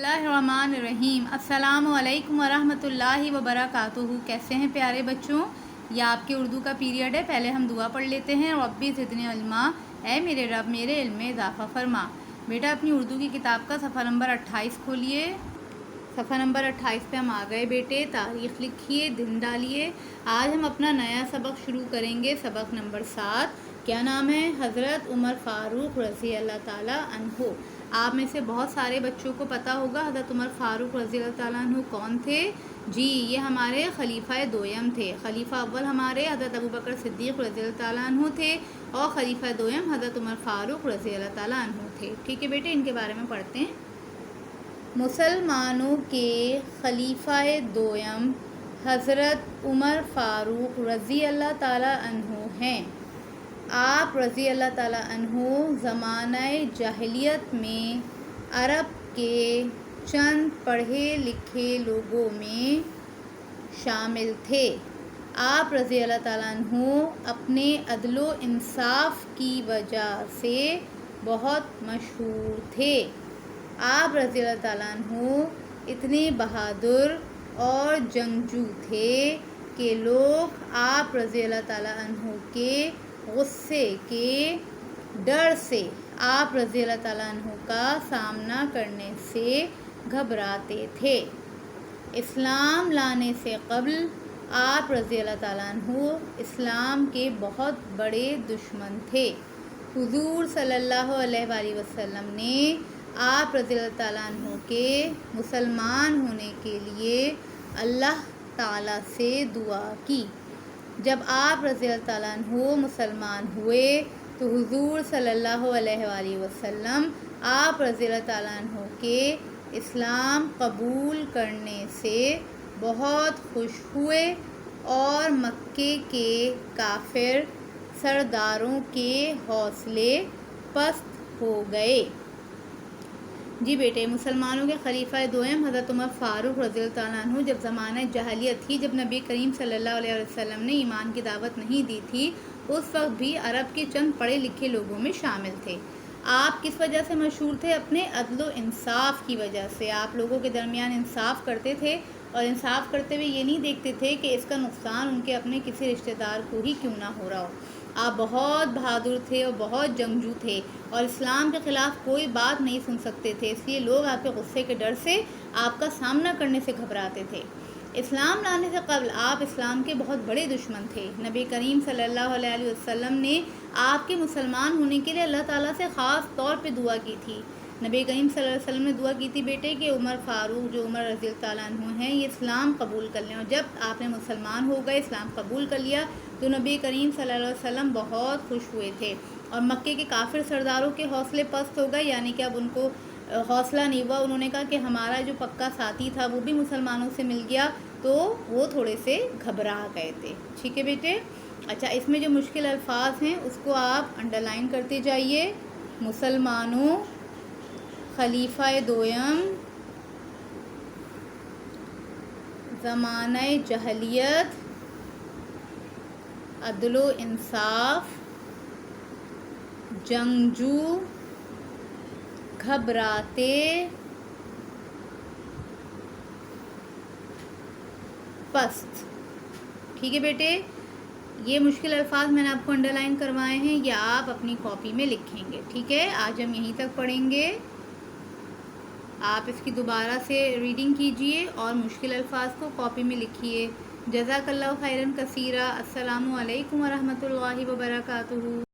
बिस्मिल्लाहिर्रहमानिर्रहीम। अस्सलामु अलैकुम वरहमतुल्लाहि वबरकातुहू। कैसे हैं प्यारे बच्चों? ये आपके उर्दू का पीरियड है। पहले हम दुआ पढ़ लेते हैं। रब्बी ज़िदनी इल्मा, ऐ मेरे रब मेरे इल्म में इजाफ़ा फरमा। बेटा अपनी उर्दू की किताब का सफ़ा नंबर 28 खोलिए। सफ़ा नंबर 28 पे हम आ गए बेटे। तारीख़ लिखिए, दिन डालिए। आज हम अपना नया सबक शुरू करेंगे, सबक नंबर 7। क्या नाम है? हज़रत उमर फ़ारूक रज़ी अल्लाह ताला अन्हु। आप में से बहुत सारे बच्चों को पता होगा हज़रत उमर फ़ारूक रज़ी अल्लाह ताला अन्हु कौन थे। जी, ये हमारे खलीफा दोयम थे। खलीफा अव्वल हमारे हज़रत अबू बकर सिद्दीक़ रज़ी अल्लाह ताला अन्हु थे और खलीफा दोयम हज़रत उमर फ़ारूक रज़ी अल्लाह ताला अन्हु थे। ठीक है बेटे, इनके बारे में पढ़ते हैं। मुसलमानों के खलीफा दोयम हज़रत उमर फ़ारूक रज़ी अल्लाह ताला अन्हु हैं। आप रज़ी अल्लाह ताला अन्हु ज़मानाए जाहिलियत में अरब के चंद पढ़े लिखे लोगों में शामिल थे। आप रज़ी अल्लाह ताला अन्हु अपने अदलो इंसाफ की वजह से बहुत मशहूर थे। आप रज़ी अल्लाह ताला अन्हु इतने बहादुर और जंगजू थे कि लोग आप रज़ी अल्लाह ताला अन्हु के गुस्से के डर से आप रज़ी अल्लाह ताला अन्हु का सामना करने से घबराते थे। इस्लाम लाने से क़ब्ल आप रज़ी अल्लाह ताला अन्हु इस्लाम के बहुत बड़े दुश्मन थे। हुज़ूर सल्लल्लाहु अलैहि वसल्लम ने आप रज़ी अल्लाह ताला अन्हु के मुसलमान होने के लिए अल्लाह ताला से दुआ की। जब आप रज़ी अल्लाह ताला अन्हु मुसलमान हुए तो हुज़ूर सल्लल्लाहु अलैहि वसल्लम आप रज़ी अल्लाह ताला अन्हु के इस्लाम कबूल करने से बहुत खुश हुए और मक्के के काफिर सरदारों के हौसले पस्त हो गए। जी बेटे, मुसलमानों के खलीफा दोयम हज़रत उमर फ़ारूक रज़ी अल्लाह ताला अन्हु जब ज़माना जahलियत थी, जब नबी करीम सल्लल्लाहु अलैहि वसल्लम ने ईमान की दावत नहीं दी थी, उस वक्त भी अरब के चंद पढ़े लिखे लोगों में शामिल थे। आप किस वजह से मशहूर थे? अपने अदलो इंसाफ की वजह से। आप लोगों के दरमियान इंसाफ करते थे और इंसाफ करते हुए ये नहीं देखते थे कि इसका नुकसान उनके अपने किसी रिश्तेदार को ही क्यों ना हो रहा हो। आप बहुत बहादुर थे और बहुत जंगजू थे और इस्लाम के ख़िलाफ़ कोई बात नहीं सुन सकते थे, इसलिए लोग आपके गुस्से के डर से आपका सामना करने से घबराते थे। इस्लाम लाने से क़ब्ल आप इस्लाम के बहुत बड़े दुश्मन थे। नबी करीम सल्लल्लाहु अलैहि वसल्लम ने आपके मुसलमान होने के लिए अल्लाह ताला से ख़ास तौर पे दुआ की थी। नबी करीम सल्लल्लाहु अलैहि वसल्लम ने दुआ की थी बेटे कि उमर फ़ारूक जो उमर रज़ी अल्लाह ताला अन्हु हैं ये इस्लाम कबूल कर लें। और जब आपने मुसलमान हो गए, इस्लाम कबूल कर लिया, तो नबी करीम सल्लल्लाहु अलैहि वसल्लम बहुत खुश हुए थे और मक्के के काफिर सरदारों के हौसले पस्त हो गए। यानी कि अब उनको हौसला नहीं हुआ। उन्होंने कहा कि हमारा जो पक्का साथी था वो भी मुसलमानों से मिल गया, तो वो थोड़े से घबरा गए थे। ठीक है बेटे। अच्छा, इसमें जो मुश्किल अल्फाज हैं उसको आप अंडरलाइन करते जाइए। मुसलमानों, खलीफा दोयम, ज़माना जहलियत, अदलो इंसाफ, जंगजू, घबराते, पस्त। ठीक है बेटे, ये मुश्किल अल्फाज मैंने आपको अंडरलाइन करवाए हैं, या आप अपनी कॉपी में लिखेंगे। ठीक है, आज हम यहीं तक पढ़ेंगे। आप इसकी दोबारा से रीडिंग कीजिए और मुश्किल अल्फाज को कॉपी में लिखिए। जज़ाकल्लाहु खैरन कसीरा। अस्सलामु अलैकुम वरहमतुल्लाहि वबरकातुहू।